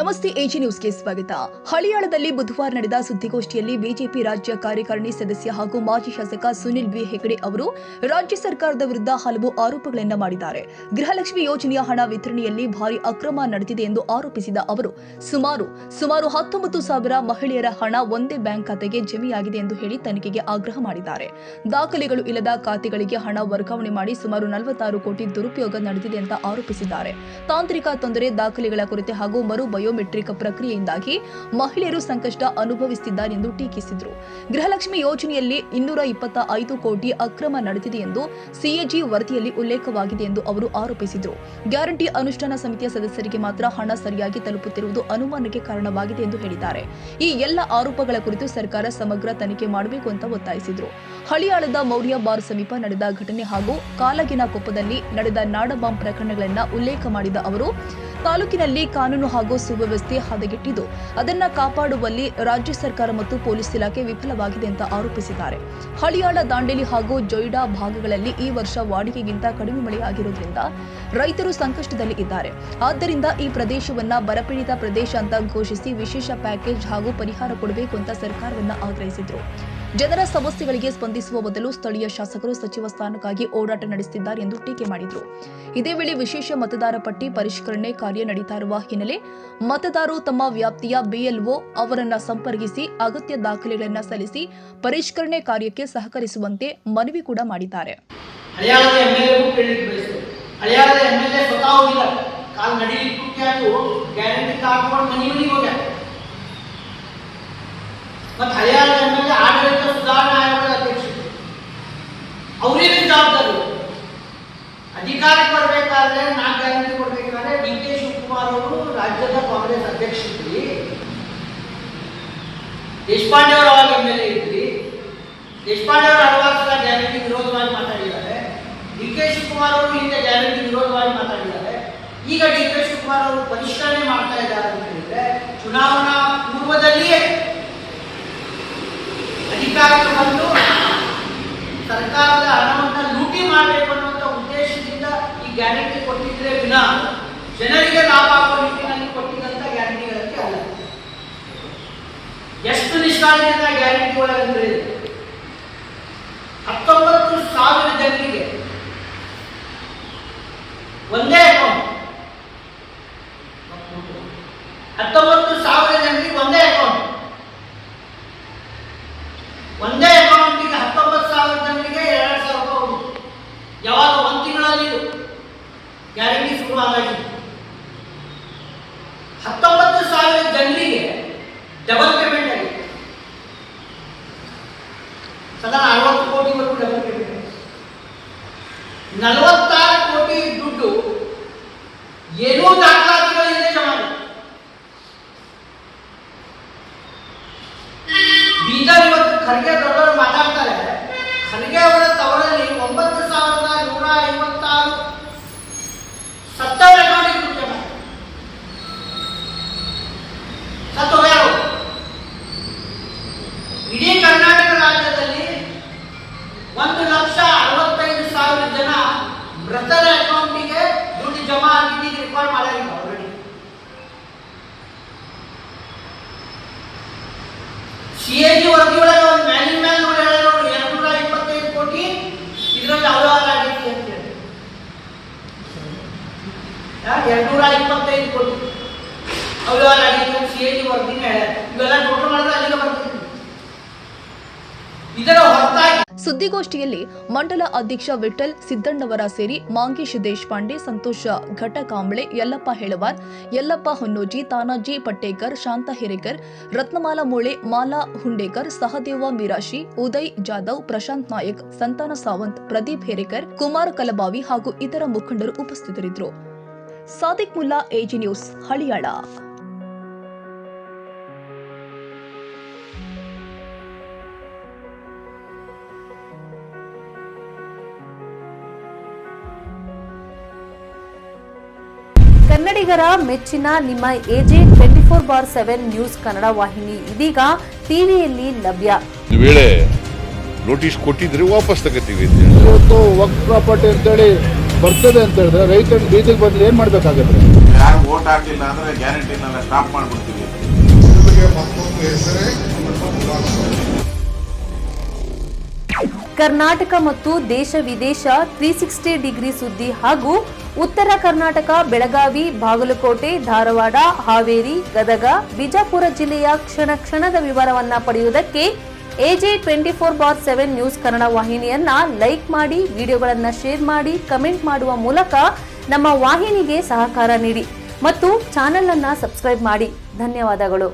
ನಮಸ್ತೆ ಎಜಿ ನ್ಯೂಸ್ಗೆ ಸ್ವಾಗತ. ಹಳಿಯಾಳದಲ್ಲಿ ಬುಧವಾರ ನಡೆದ ಸುದ್ದಿಗೋಷ್ಠಿಯಲ್ಲಿ ಬಿಜೆಪಿ ರಾಜ್ಯ ಕಾರ್ಯಕಾರಿಣಿ ಸದಸ್ಯ ಹಾಗೂ ಮಾಜಿ ಶಾಸಕ ಸುನಿಲ್ ಬಿ ಹೆಗಡೆ ಅವರು ರಾಜ್ಯ ಸರ್ಕಾರದ ವಿರುದ್ಧ ಹಲವು ಆರೋಪಗಳನ್ನು ಮಾಡಿದ್ದಾರೆ. ಗೃಹಲಕ್ಷ್ಮಿ ಯೋಜನೆಯ ಹಣ ವಿತರಣೆಯಲ್ಲಿ ಭಾರಿ ಅಕ್ರಮ ನಡೆದಿದೆ ಎಂದು ಆರೋಪಿಸಿದ ಅವರು ಸುಮಾರು 19,000 ಮಹಿಳೆಯರ ಹಣ ಒಂದೇ ಬ್ಯಾಂಕ್ ಖಾತೆಗೆ ಜಮೆಯಾಗಿದೆ ಎಂದು ಹೇಳಿ ತನಿಖೆಗೆ ಆಗ್ರಹ ಮಾಡಿದ್ದಾರೆ. ದಾಖಲೆಗಳು ಇಲ್ಲದ ಖಾತೆಗಳಿಗೆ ಹಣ ವರ್ಗಾವಣೆ ಮಾಡಿ ಸುಮಾರು 46 ಕೋಟಿ ದುರುಪಯೋಗ ನಡೆದಿದೆ ಅಂತ ಆರೋಪಿಸಿದ್ದಾರೆ. ತಾಂತ್ರಿಕ ತೊಂದರೆ, ದಾಖಲೆಗಳ ಕೊರತೆ ಹಾಗೂ ಮರು ಬಯೋಮೆಟ್ರಿಕ್ ಪ್ರಕ್ರಿಯೆಯಿಂದಾಗಿ ಮಹಿಳೆಯರು ಸಂಕಷ್ಟ ಅನುಭವಿಸುತ್ತಿದ್ದಾರೆ ಎಂದು ಟೀಕಿಸಿದರು. ಗೃಹಲಕ್ಷ್ಮಿ ಯೋಜನೆಯಲ್ಲಿ 225 ಕೋಟಿ ಅಕ್ರಮ ನಡೆದಿದೆ ಎಂದು ಸಿಎಜಿ ವರದಿಯಲ್ಲಿ ಉಲ್ಲೇಖವಾಗಿದೆ ಎಂದು ಅವರು ಆರೋಪಿಸಿದರು. ಗ್ಯಾರಂಟಿ ಅನುಷ್ಠಾನ ಸಮಿತಿಯ ಸದಸ್ಯರಿಗೆ ಮಾತ್ರ ಹಣ ಸರಿಯಾಗಿ ತಲುಪುತ್ತಿರುವುದು ಅನುಮಾನಕ್ಕೆ ಕಾರಣವಾಗಿದೆ ಎಂದು ಹೇಳಿದ್ದಾರೆ. ಈ ಎಲ್ಲ ಆರೋಪಗಳ ಕುರಿತು ಸರ್ಕಾರ ಸಮಗ್ರ ತನಿಖೆ ಮಾಡಬೇಕು ಅಂತ ಒತ್ತಾಯಿಸಿದರು. ಹಳಿಯಾಳದ ಮೌರ್ಯ ಬಾರ್ ಸಮೀಪ ನಡೆದ ಘಟನೆ ಹಾಗೂ ಕಾಲಗಿನ ಕೊಪ್ಪದಲ್ಲಿ ನಡೆದ ನಾಡಬಾಂಬ್ ಪ್ರಕರಣಗಳನ್ನು ಉಲ್ಲೇಖ ಮಾಡಿದ ಅವರು ತಾಲೂಕಿನಲ್ಲಿ ಕಾನೂನು ಹಾಗೂ ಸುವ್ಯವಸ್ಥೆ ಹದಗೆಟ್ಟಿದ್ದು ಅದನ್ನು ಕಾಪಾಡುವಲ್ಲಿ ರಾಜ್ಯ ಸರ್ಕಾರ ಮತ್ತು ಪೊಲೀಸ್ ಇಲಾಖೆ ವಿಫಲವಾಗಿದೆ ಅಂತ ಆರೋಪಿಸಿದ್ದಾರೆ. ಹಳಿಯಾಳ, ದಾಂಡೇಲಿ ಹಾಗೂ ಜೊಯ್ಡಾ ಭಾಗಗಳಲ್ಲಿ ಈ ವರ್ಷ ವಾಡಿಕೆಗಿಂತ ಕಡಿಮೆ ಮಳೆಯಾಗಿರುವುದರಿಂದ ರೈತರು ಸಂಕಷ್ಟದಲ್ಲಿ ಇದ್ದಾರೆ. ಆದ್ದರಿಂದ ಈ ಪ್ರದೇಶವನ್ನ ಬರಪೀಡಿತ ಪ್ರದೇಶ ಅಂತ ಘೋಷಿಸಿ ವಿಶೇಷ ಪ್ಯಾಕೇಜ್ ಹಾಗೂ ಪರಿಹಾರ ಕೊಡಬೇಕು ಅಂತ ಸರ್ಕಾರವನ್ನ ಆಗ್ರಹಿಸಿದರು. ಜನರ ಸಮಸ್ಯೆಗಳಿಗೆ ಸ್ಪಂದಿಸುವ ಬದಲು ಸ್ಥಳೀಯ ಶಾಸಕರು ಸಚಿವ ಸ್ಥಾನಕ್ಕಾಗಿ ಓಡಾಟ ನಡೆಸುತ್ತಿದ್ದಾರೆ ಎಂದು ಟೀಕೆ ಮಾಡಿದರು. ಇದೇ ವೇಳೆ ವಿಶೇಷ ಮತದಾರ ಪಟ್ಟಿ ಪರಿಷ್ಕರಣೆ ಕಾರ್ಯ ನಡೀತಾ ಇರುವ ಹಿನ್ನೆಲೆ ಮತದಾರರು ತಮ್ಮ ವ್ಯಾಪ್ತಿಯ ಬಿಎಲ್ಒ ಅವರನ್ನ ಸಂಪರ್ಕಿಸಿ ಅಗತ್ಯ ದಾಖಲೆಗಳನ್ನು ಸಲ್ಲಿಸಿ ಪರಿಷ್ಕರಣೆ ಕಾರ್ಯಕ್ಕೆ ಸಹಕರಿಸುವಂತೆ ಮನವಿ ಕೂಡ ಮಾಡಿದ್ದಾರೆ. ಮತ್ತು ಹಳಿಯಾಳ ಎಮ್ಮೆಲ್ಯೆ ಆಡಳಿತ ಸುಧಾರಣಾ ಆಯೋಗದ ಅಧ್ಯಕ್ಷರು ಅವರಿಗೆ ಜವಾಬ್ದಾರಿ. ಅಧಿಕಾರಕ್ಕೆ ಬರಬೇಕಾದ್ರೆ 4 ಗ್ಯಾರಂಟಿ ಕೊಡಬೇಕಾದ್ರೆ ಡಿ.ಕೆ. ಶಿವಕುಮಾರ್ ಅವರು ರಾಜ್ಯದ ಕಾಂಗ್ರೆಸ್ ಅಧ್ಯಕ್ಷರಿದ್ರಿ, ದೇಶಪಾಂಡೆ ಅವರು ಅವಾಗ ಎಮ್ಮೆಲ್ಯೆ ಇದ್ರಿ. ದೇಶಪಾಂಡೆ ಅವರು ಹಲವಾರು ಸಲ ಗ್ಯಾರಂಟಿ ವಿರೋಧವಾಗಿ ಮಾತಾಡಿದ್ದಾರೆ. ಡಿ.ಕೆ. ಶಿವಕುಮಾರ್ ಅವರು ಹಿಂದೆ ಗ್ಯಾರಂಟಿ ವಿರೋಧವಾಗಿ ಮಾತಾಡಿದ್ದಾರೆ. ಈಗ ಡಿ.ಕೆ. ಶಿವಕುಮಾರ್ ಅವರು ಪರಿಷ್ಕರಣೆ ಮಾಡ್ತಾ ಇದ್ದಾರೆ ಅಂತ ಹೇಳಿದ್ರೆ ಚುನಾವಣಾ ಪೂರ್ವದಲ್ಲಿಯೇ ಅಧಿಕಾರಕ್ಕೆ ಬಂದು ಸರ್ಕಾರದ ಹಣವನ್ನು ಲೂಟಿ ಮಾಡಬೇಕು ಅನ್ನುವಂಥ ಉದ್ದೇಶದಿಂದ ಈ ಗ್ಯಾರಂಟಿ ಕೊಟ್ಟಿದ್ರೆ ವಿನ ಜನರಿಗೆ ಲಾಭ ಆಗುವ ನಿಟ್ಟಿನಲ್ಲಿ ಕೊಟ್ಟಿದ್ದಂಥ ಗ್ಯಾರಂಟಿಗಳಕ್ಕೆ ಅಲ್ಲ. ಎಷ್ಟು ನಿಷ್ಕಾಳಜಿಯಿಂದ ಗ್ಯಾರಂಟಿ ಒಳಗಂದ್ರೆ 19,000 ಜನರಿಗೆ ಒಂದೇ ಅಕೌಂಟ್, 19,000 ಜನರಿಗೆ ಒಂದೇ ಅಕೌಂಟ್, ಒಂದೇ ಅಕೌಂಟಿಗೆ 19,000 ಜನರಿಗೆ 2,000 ರೂಪಾಯಿ. ಯಾವಾಗ 1 ತಿಂಗಳಲ್ಲಿ ಗ್ಯಾರಂಟಿ ಶುರು ಆಗಿದೆ. 19,000 ಜನರಿಗೆ ಡಬಲ್ ಪೇಮೆಂಟ್ ಆಗಿದೆ. ಸಾಧಾರಣ 60 ಕೋಟಿವರೆಗೂ ಡಬಲ್ ಪೇಮೆಂಟ್ ಆಗಿದೆ. 46 ಕೋಟಿ ದುಡ್ಡು ಏನೂ ದಾಖಲಾತಿಗಳಿಂದ ಜಮಾ ಆಗಿದೆ. ಬೀದರ್ ಇವತ್ತು ಖರ್ಗೆ ದೊಡ್ಡವರು ಮಾತಾಡ್ತಾರೆ. ಖರ್ಗೆ ಅವರ ತವರಲ್ಲಿ 9,156 ಸತ್ತವರ ಅಕೌಂಟಿಗೆ ದುಡ್ಡು ಜಮಾ ಸತ್ತೋಗ್ಯಾರು. ಇಡೀ ಕರ್ನಾಟಕ ರಾಜ್ಯದಲ್ಲಿ 1,65,000 ಜನ ಮೃತರ ಅಕೌಂಟಿಗೆ ದುಡ್ಡು ಜಮಾ ಆಗಿದ್ದು ರೆಕಾರ್ಡ್ ಮಾಡಿಲ್ಲ ಆಲ್ರೆಡಿ. ಸಿಎಜಿ ವರದಿ ಒಳಗೆ ಒಂದು ಮ್ಯಾಲಿನ ಮೇಲೆ ನೋಡಿ ಹೇಳಿದ್ರು 225 ಕೋಟಿ ಇದರಲ್ಲಿ ಅವ್ಯವಹಾರ ಆಗಿತ್ತು ಅಂತ ಹೇಳಿ. 225 ಕೋಟಿ ಅವ್ಯವಹಾರ ಆಗಿತ್ತು ಅಂತ ಸಿಎಜಿ ವರದಿನೇ ಹೇಳ್ಯಾರ. ಇವೆಲ್ಲ ಟೋಟಲ್ ಮಾಡಿದ್ರೆ ಅಲ್ಲಿಗೆ ಬರ್ತದೆ. ಇದರ ಹೊರತಾಗಿ ಸುದ್ದಿಗೋಷ್ಠಿಯಲ್ಲಿ ಮಂಡಲ ಅಧ್ಯಕ್ಷ ವಿಠಲ್ ಸಿದ್ದಣ್ಣವರ ಸೇರಿ ಮಾಂಗೇಶ್ ದೇಶಪಾಂಡೆ, ಸಂತೋಷ ಘಟಕಾಂಬಳೆ, ಯಲ್ಲಪ್ಪ ಹೇಳವಾರ್, ಯಲ್ಲಪ್ಪ ಹೊನ್ನೋಜಿ, ತಾನಾಜಿ ಪಟ್ಟೇಕರ್, ಶಾಂತ ಹಿರೇಕರ್, ರತ್ನಮಾಲಾ ಮೋಳೆ, ಮಾಲಾ ಹುಂಡೇಕರ್, ಸಹದೇವ ಮಿರಾಶಿ, ಉದಯ್ ಜಾಧವ್, ಪ್ರಶಾಂತ್ ನಾಯಕ್, ಸಂತಾನ ಸಾವಂತ್, ಪ್ರದೀಪ್ ಹೇರೇಕರ್, ಕುಮಾರ್ ಕಲಬಾವಿ ಹಾಗೂ ಇತರ ಮುಖಂಡರು ಉಪಸ್ಥಿತರಿದ್ದರು. Sadiq Mulla, AG news, Haliyal. ಕನ್ನಡಿಗರ ಮೆಚ್ಚಿನ ನಿಮ್ಮ ಎಜೆ 24/7 ನ್ಯೂಸ್ ಕನ್ನಡ ವಾಹಿನಿ ಇದೀಗ ಟಿವಿಯಲ್ಲಿ ಲಭ್ಯ. ವೇಳೆ ನೋಟಿಸ್ ಕೊಟ್ಟಿದ್ರೆ ವಾಪಸ್ ತಗೋತೀವಿ. ಇವತ್ತು ವಕ್ಫ್ ಪ್ರಾಪರ್ಟಿ ಅಂತೇಳಿ ಬರ್ತದೆ ಅಂತ ಹೇಳಿದ್ರೆ ರೈತರು ಬೀದಿಗೆ ಬಂದು ಏನ್ ಮಾಡ್ಬೇಕಾಗತ್ತೆ? ಯಾರು ವೋಟ್ ಹಾಕಲಿಲ್ಲ ಅಂದ್ರೆ ಗ್ಯಾರಂಟಿನೆಲ್ಲ ಸ್ಟಾಪ್ ಮಾಡ್ಬಿಡ್ತೀವಿ. ಮತ್ತೊಂದು ಹೆಸರೇ ಕರ್ನಾಟಕ ಮತ್ತು ದೇಶ ವಿದೇಶ 360 ಡಿಗ್ರಿ ಸುದ್ದಿ ಹಾಗೂ ಉತ್ತರ ಕರ್ನಾಟಕ, ಬೆಳಗಾವಿ, ಬಾಗಲಕೋಟೆ, ಧಾರವಾಡ, ಹಾವೇರಿ, ಗದಗ, ಬಿಜಾಪುರ ಜಿಲ್ಲೆಯ ಕ್ಷಣ ಕ್ಷಣದ ವಿವರವನ್ನ ಪಡೆಯುವುದಕ್ಕೆ AJ 24/7 ನ್ಯೂಸ್ ಕನ್ನಡ ವಾಹಿನಿಯನ್ನ ಲೈಕ್ ಮಾಡಿ, ವಿಡಿಯೋಗಳನ್ನ ಶೇರ್ ಮಾಡಿ, ಕಮೆಂಟ್ ಮಾಡುವ ಮೂಲಕ ನಮ್ಮ ವಾಹಿನಿಗೆ ಸಹಕಾರ ನೀಡಿ ಮತ್ತು ಚಾನೆಲ್ ಅನ್ನ ಸಬ್ಸ್ಕ್ರೈಬ್ ಮಾಡಿ. ಧನ್ಯವಾದಗಳು.